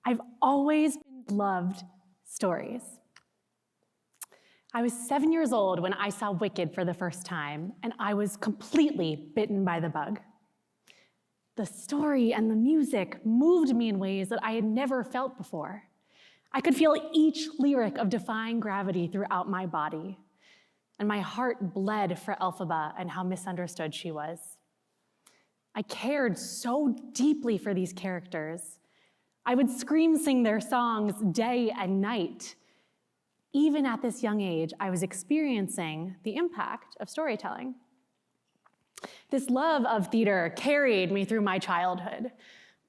I've always loved stories. I was 7 years old when I saw Wicked for the first time, and I was completely bitten by the bug. The story and the music moved me in ways that I had never felt before. I could feel each lyric of defying gravity throughout my body, and my heart bled for Elphaba and how misunderstood she was. I cared so deeply for these characters. I would scream sing their songs day and night. Even at this young age, I was experiencing the impact of storytelling. This love of theater carried me through my childhood,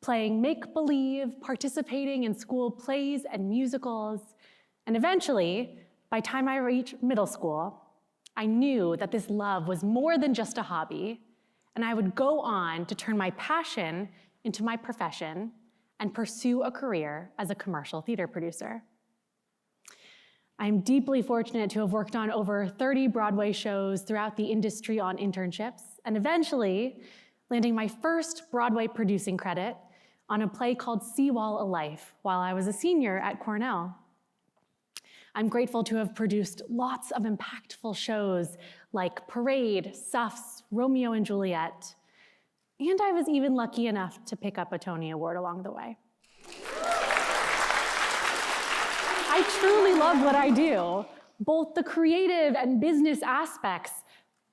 playing make-believe, participating in school plays and musicals, and eventually, by the time I reached middle school, I knew that this love was more than just a hobby, and I would go on to turn my passion into my profession and pursue a career as a commercial theater producer. I'm deeply fortunate to have worked on over 30 Broadway shows throughout the industry on internships, and eventually landing my first Broadway producing credit on a play called Seawall a Life while I was a senior at Cornell. I'm grateful to have produced lots of impactful shows like Parade, SUFFS, ROMEO and Juliet, and I was even lucky enough to pick up a Tony Award along the way. I truly love what I do, both the creative and business aspects,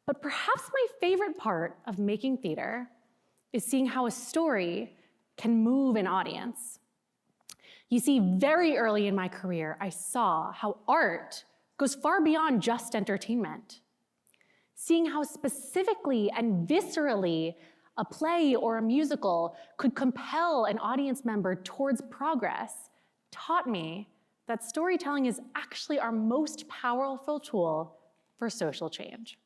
but perhaps my favorite part of making theater is seeing how a story can move an audience. You see, very early in my career, I saw how art goes far beyond just entertainment. Seeing how specifically and viscerally a play or a musical could compel an audience member towards progress taught me that storytelling is actually our most powerful tool for social change.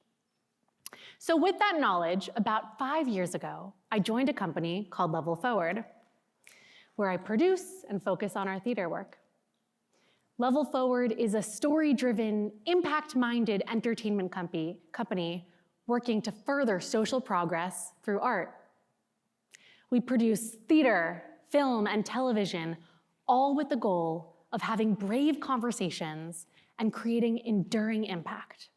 So with that knowledge, about 5 years ago, I joined a company called Level Forward, where I produce and focus on our theater work. Level Forward is a story-driven, impact-minded entertainment company working to further social progress through art. We produce theater, film, and television, all with the goal of having brave conversations and creating enduring impact.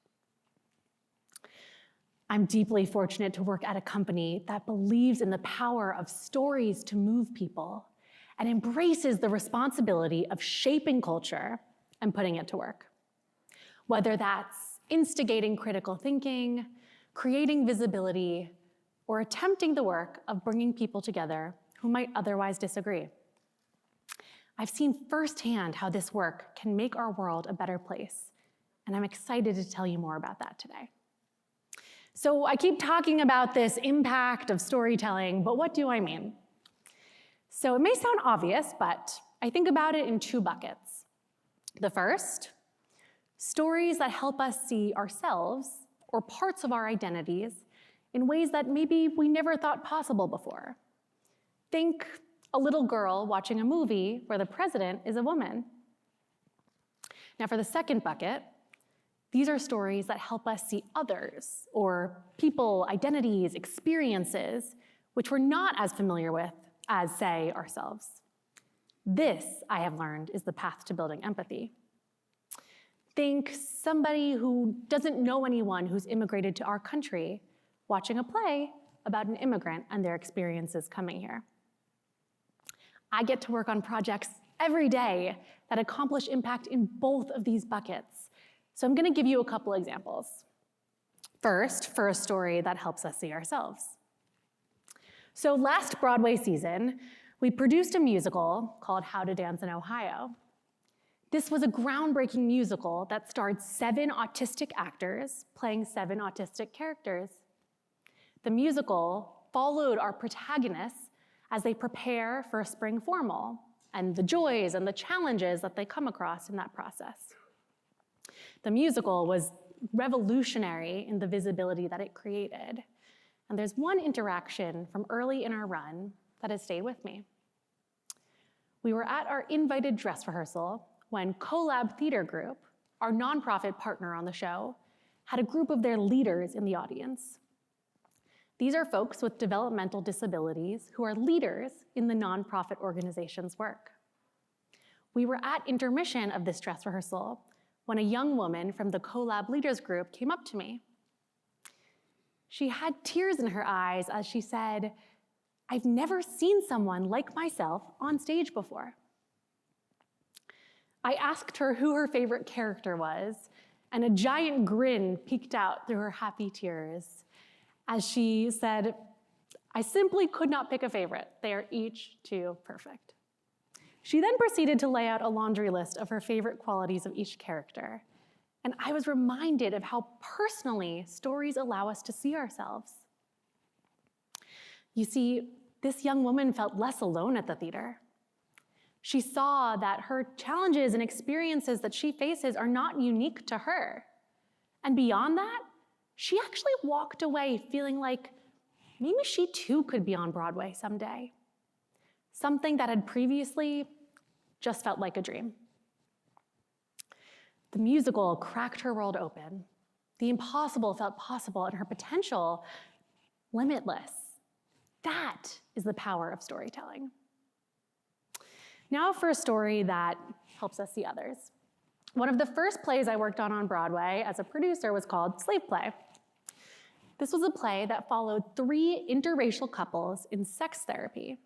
I'm deeply fortunate to work at a company that believes in the power of stories to move people and embraces the responsibility of shaping culture and putting it to work. Whether that's instigating critical thinking, creating visibility, or attempting the work of bringing people together who might otherwise disagree. I've seen firsthand how this work can make our world a better place, and I'm excited to tell you more about that today. So I keep talking about this impact of storytelling, but what do I mean? So it may sound obvious, but I think about it in two buckets. The first, stories that help us see ourselves or parts of our identities in ways that maybe we never thought possible before. Think a little girl watching a movie where the president is a woman. Now for the second bucket, these are stories that help us see others or people, identities, experiences, which we're not as familiar with as, say, ourselves. This, I have learned, is the path to building empathy. Think somebody who doesn't know anyone who's immigrated to our country watching a play about an immigrant and their experiences coming here. I get to work on projects every day that accomplish impact in both of these buckets. So I'm going to give you a couple examples. First, for a story that helps us see ourselves. So last Broadway season, we produced a musical called How to Dance in Ohio. This was a groundbreaking musical that starred 7 autistic actors playing 7 autistic characters. The musical followed our protagonists as they prepare for a spring formal and the joys and the challenges that they come across in that process. The musical was revolutionary in the visibility that it created. And there's one interaction from early in our run that has stayed with me. We were at our invited dress rehearsal when Collab Theater Group, our nonprofit partner on the show, had a group of their leaders in the audience. These are folks with developmental disabilities who are leaders in the nonprofit organization's work. We were at intermission of this dress rehearsal when a young woman from the collab leaders group came up to me. She had tears in her eyes as she said, "I've never seen someone like myself on stage before." I asked her who her favorite character was, and a giant grin peeked out through her happy tears as she said, "I simply could not pick a favorite. They are each too perfect." She then proceeded to lay out a laundry list of her favorite qualities of each character, and I was reminded of how personally stories allow us to see ourselves. You see, this young woman felt less alone at the theater. She saw that her challenges and experiences that she faces are not unique to her. And beyond that, she actually walked away feeling like maybe she too could be on Broadway someday. Something that had previously just felt like a dream. The musical cracked her world open. The impossible felt possible and her potential limitless. That is the power of storytelling. Now for a story that helps us see others. One of the first plays I worked on Broadway as a producer was called Slave Play. This was a play that followed 3 interracial couples in sex therapy.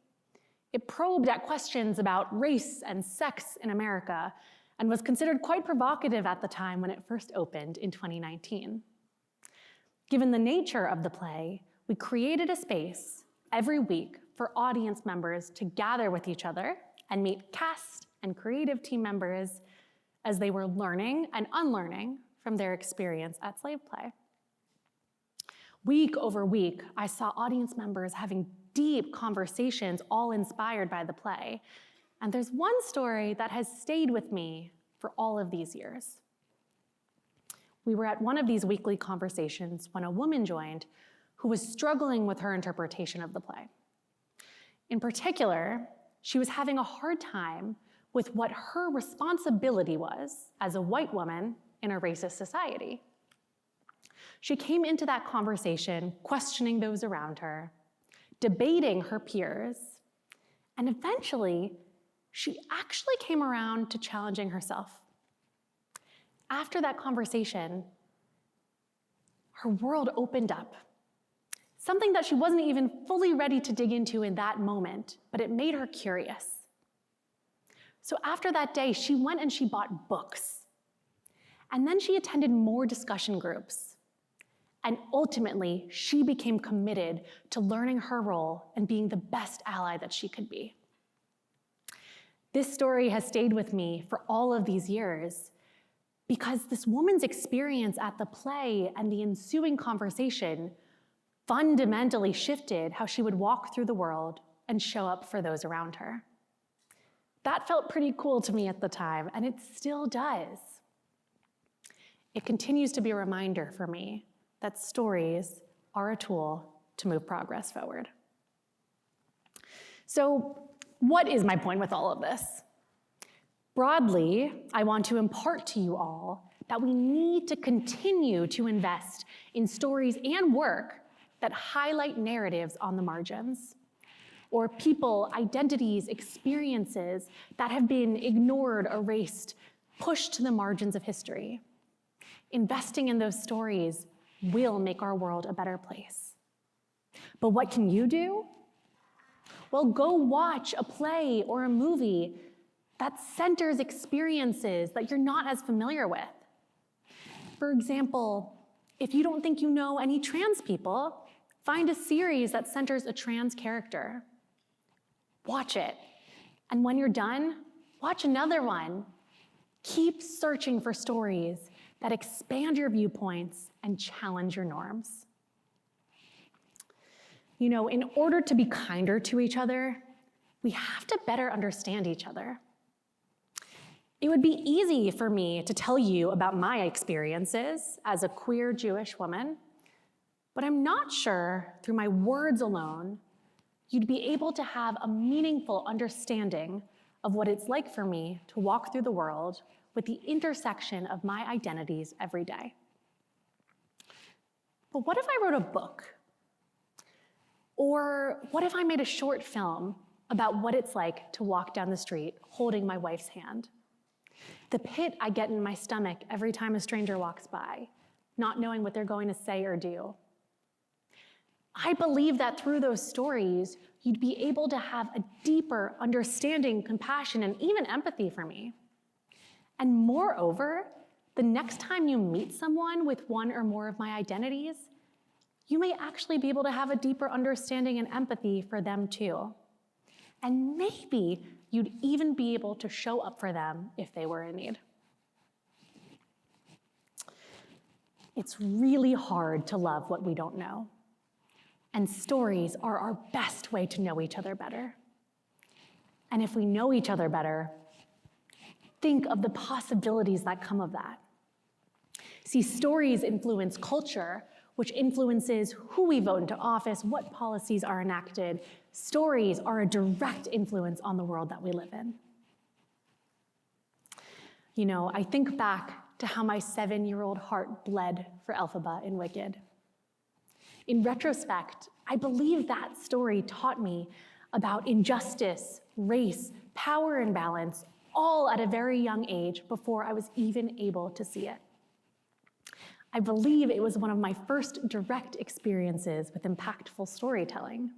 It probed at questions about race and sex in America and was considered quite provocative at the time when it first opened in 2019. Given the nature of the play, we created a space every week for audience members to gather with each other and meet cast and creative team members as they were learning and unlearning from their experience at Slave Play. Week over week, I saw audience members having deep conversations, all inspired by the play. And there's one story that has stayed with me for all of these years. We were at one of these weekly conversations when a woman joined who was struggling with her interpretation of the play. In particular, she was having a hard time with what her responsibility was as a white woman in a racist society. She came into that conversation questioning those around her, debating her peers, and eventually, she actually came around to challenging herself. After that conversation, her world opened up. Something that she wasn't even fully ready to dig into in that moment, but it made her curious. So after that day, she went and she bought books. And then she attended more discussion groups. And ultimately, she became committed to learning her role and being the best ally that she could be. This story has stayed with me for all of these years because this woman's experience at the play and the ensuing conversation fundamentally shifted how she would walk through the world and show up for those around her. That felt pretty cool to me at the time, and it still does. It continues to be a reminder for me that stories are a tool to move progress forward. So, what is my point with all of this? Broadly, I want to impart to you all that we need to continue to invest in stories and work that highlight narratives on the margins, or people, identities, experiences that have been ignored, erased, pushed to the margins of history. Investing in those stories will make our world a better place. But what can you do? Well, go watch a play or a movie that centers experiences that you're not as familiar with. For example, if you don't think you know any trans people, find a series that centers a trans character. Watch it. And when you're done, watch another one. Keep searching for stories that expand your viewpoints and challenge your norms. You know, in order to be kinder to each other, we have to better understand each other. It would be easy for me to tell you about my experiences as a queer Jewish woman, but I'm not sure through my words alone you'd be able to have a meaningful understanding of what it's like for me to walk through the world with the intersection of my identities every day. But what if I wrote a book? Or what if I made a short film about what it's like to walk down the street holding my wife's hand. The pit I get in my stomach every time a stranger walks by, not knowing what they're going to say or do. I believe that through those stories, you'd be able to have a deeper understanding, compassion, and even empathy for me. And moreover, the next time you meet someone with one or more of my identities, you may actually be able to have a deeper understanding and empathy for them too. And maybe you'd even be able to show up for them if they were in need. It's really hard to love what we don't know. And stories are our best way to know each other better. And if we know each other better, think of the possibilities that come of that. See, stories influence culture, which influences who we vote into office, what policies are enacted. Stories are a direct influence on the world that we live in. You know, I think back to how my 7-year-old heart bled for Elphaba in Wicked. In retrospect, I believe that story taught me about injustice, race, power imbalance, all at a very young age before I was even able to see it. I believe it was one of my first direct experiences with impactful storytelling.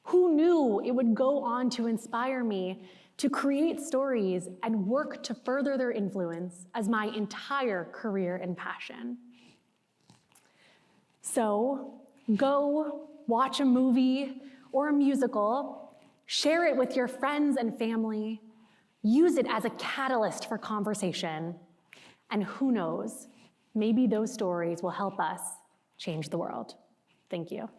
Who knew it would go on to inspire me to create stories and work to further their influence as my entire career and passion? So go watch a movie or a musical, share it with your friends and family, use it as a catalyst for conversation, and who knows, maybe those stories will help us change the world. Thank you.